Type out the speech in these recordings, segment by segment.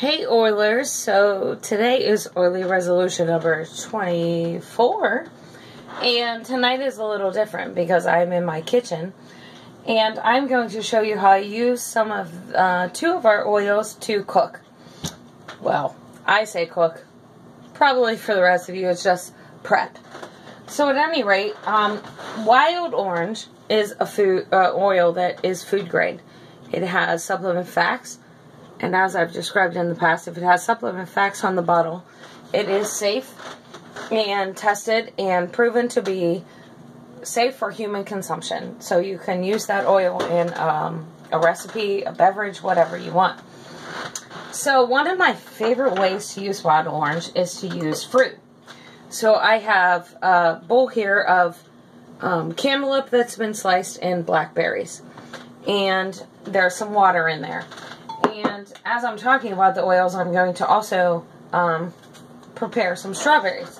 Hey Oilers, so today is Oily Resolution number 24, and tonight is a little different because I'm in my kitchen, and I'm going to show you how I use some of two of our oils to cook. Well, I say cook. Probably for the rest of you, it's just prep. So at any rate, wild orange is a oil that is food grade. It has supplement facts. And as I've described in the past, if it has supplement facts on the bottle, it is safe and tested and proven to be safe for human consumption. So you can use that oil in a recipe, a beverage, whatever you want. So one of my favorite ways to use wild orange is to use fruit. So I have a bowl here of cantaloupe that's been sliced and blackberries. And there's some water in there. And as I'm talking about the oils, I'm going to also prepare some strawberries.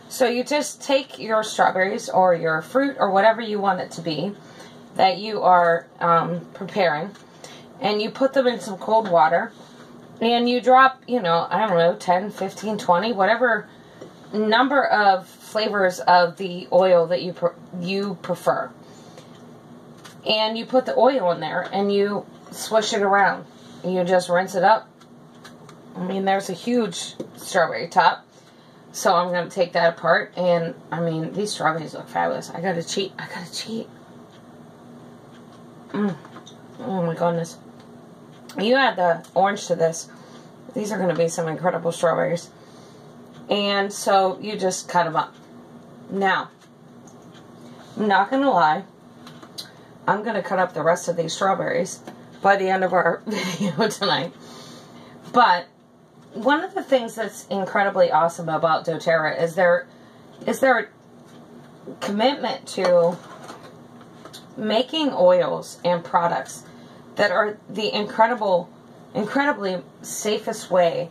So you just take your strawberries or your fruit or whatever you want it to be that you are preparing, and you put them in some cold water, and you drop, I don't know, 10, 15, 20, whatever number of flavors of the oil that you prefer. And you put the oil in there, and you swish it around. You just rinse it up. I mean, there's a huge strawberry top. So I'm going to take that apart. And, I mean, these strawberries look fabulous. I got to cheat. Oh, my goodness. You add the orange to this. These are going to be some incredible strawberries. And so you just cut them up. Now, I'm not going to lie. I'm going to cut up the rest of these strawberries by the end of our video tonight. But one of the things that's incredibly awesome about doTERRA is their commitment to making oils and products that are the incredibly safest way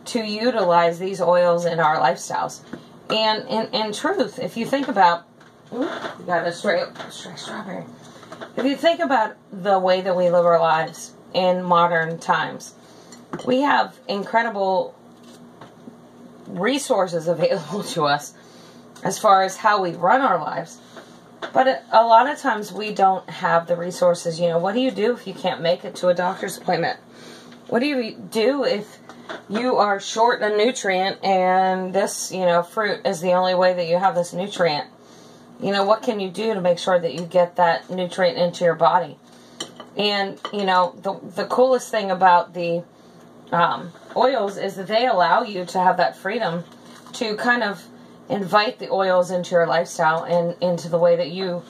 to utilize these oils in our lifestyles. And in truth, if you think about, we got a stray strawberry. If you think about the way that we live our lives in modern times, we have incredible resources available to us as far as how we run our lives. But a lot of times we don't have the resources. What do you do if you can't make it to a doctor's appointment? What do you do if you are short a nutrient and this, fruit is the only way that you have this nutrient? What can you do to make sure that you get that nutrient into your body? And, the coolest thing about the oils is that they allow you to have that freedom to kind of invite the oils into your lifestyle and into the way that you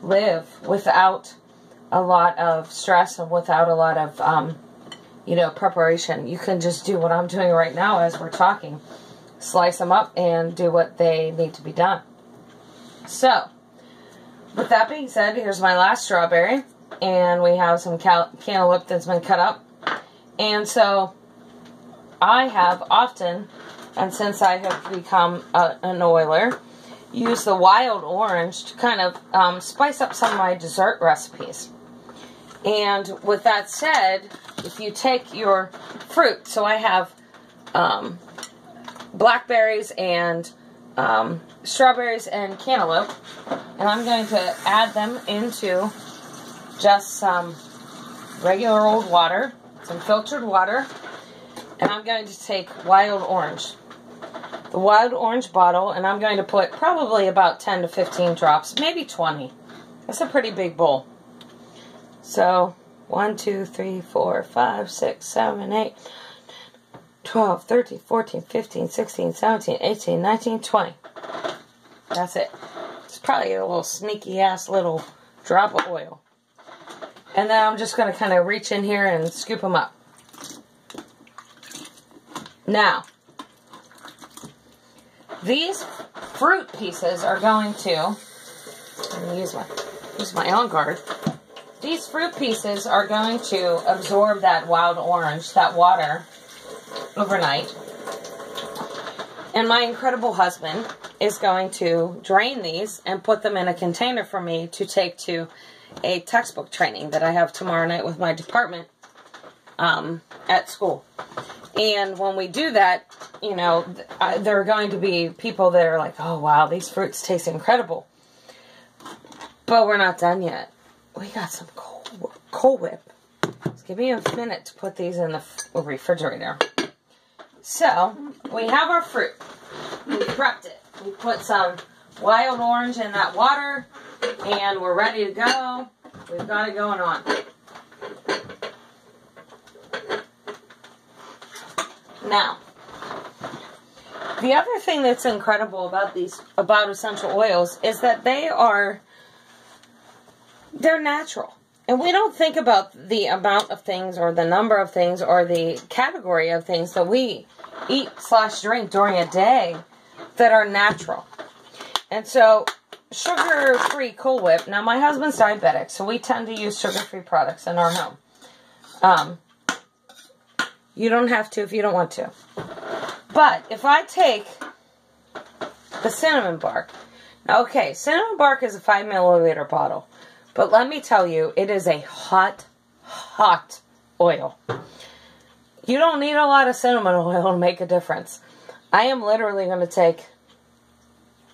live without a lot of stress and without a lot of, preparation. You can just do what I'm doing right now as we're talking. Slice them up and do what they need to be done. So, with that being said, here's my last strawberry, and we have some cantaloupe that's been cut up. And so, I have often, and since I have become an oiler, used the wild orange to kind of spice up some of my dessert recipes. And with that said, if you take your fruit, so I have blackberries and strawberries and cantaloupe, and I'm going to add them into just some regular old water, some filtered water, and I'm going to take wild orange, the wild orange bottle, and I'm going to put probably about 10 to 15 drops, maybe 20. That's a pretty big bowl. So 1, 2, 3, 4, 5, 6, 7, 8, 12, 13, 14, 15, 16, 17, 18, 19, 20. That's it. It's probably a little sneaky ass little drop of oil. And then I'm just going to kind of reach in here and scoop them up. Now, these fruit pieces are going to, I'm going to use my on guard. These fruit pieces are going to absorb that wild orange, that water, overnight. And my incredible husband is going to drain these and put them in a container for me to take to a textbook training that I have tomorrow night with my department at school. And when we do that, you know, there are going to be people that are like, oh, wow, these fruits taste incredible. But we're not done yet. We got some Cool Whip. Just give me a minute to put these in the refrigerator. So, we have our fruit. We prepped it. We put some wild orange in that water, and we're ready to go. We've got it going on. Now, the other thing that's incredible about essential oils is that they're natural. And we don't think about the amount of things or the number of things or the category of things that we eat/drink during a day that are natural. And so, sugar-free Cool Whip. Now, my husband's diabetic, so we tend to use sugar-free products in our home. You don't have to if you don't want to. But if I take the cinnamon bark. Now, okay, cinnamon bark is a 5 milliliter bottle. But let me tell you, it is a hot, hot oil. You don't need a lot of cinnamon oil to make a difference. I am literally going to take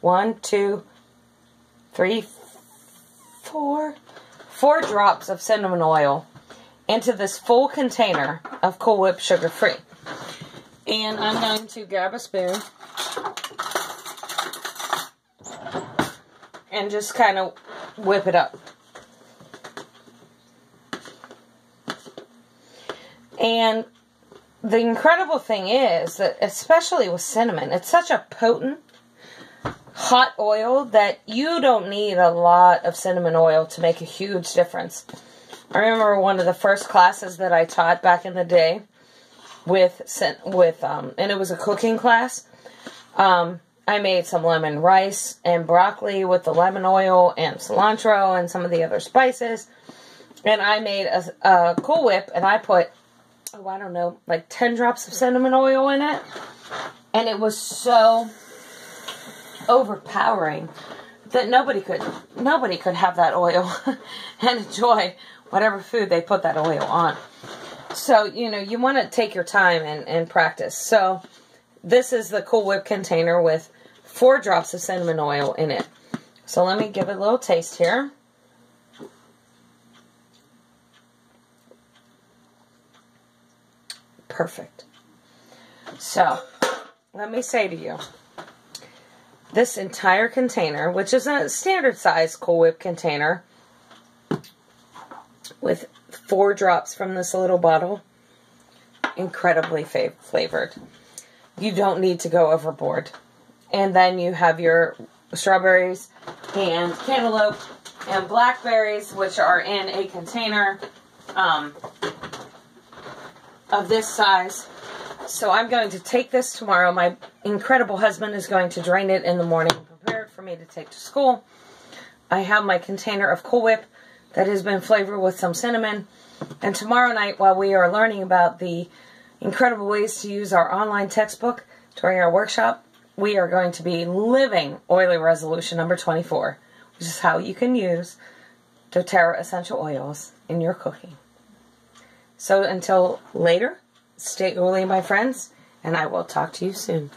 1, 2, 3, 4 drops of cinnamon oil into this full container of Cool Whip sugar-free. And I'm going to grab a spoon and just kind of whip it up. And the incredible thing is that, especially with cinnamon, it's such a potent, hot oil that you don't need a lot of cinnamon oil to make a huge difference. I remember one of the first classes that I taught back in the day and it was a cooking class. I made some lemon rice and broccoli with the lemon oil and cilantro and some of the other spices. And I made a Cool Whip, and I put, oh, I don't know, like 10 drops of cinnamon oil in it. And it was so overpowering that nobody could have that oil and enjoy whatever food they put that oil on. So, you know, you want to take your time and practice. So, this is the Cool Whip container with 4 drops of cinnamon oil in it. So, let me give it a little taste here. Perfect. So, let me say to you, this entire container, which is a standard size Cool Whip container, with 4 drops from this little bottle, incredibly flavored. You don't need to go overboard. And then you have your strawberries and cantaloupe and blackberries, which are in a container of this size. So I'm going to take this tomorrow. My incredible husband is going to drain it in the morning and prepare it for me to take to school. I have my container of Cool Whip that has been flavored with some cinnamon. And tomorrow night, while we are learning about the incredible ways to use our online textbook during our workshop, we are going to be living Oily Resolution number 24, which is how you can use doTERRA essential oils in your cooking. So until later, stay oily, my friends, and I will talk to you soon.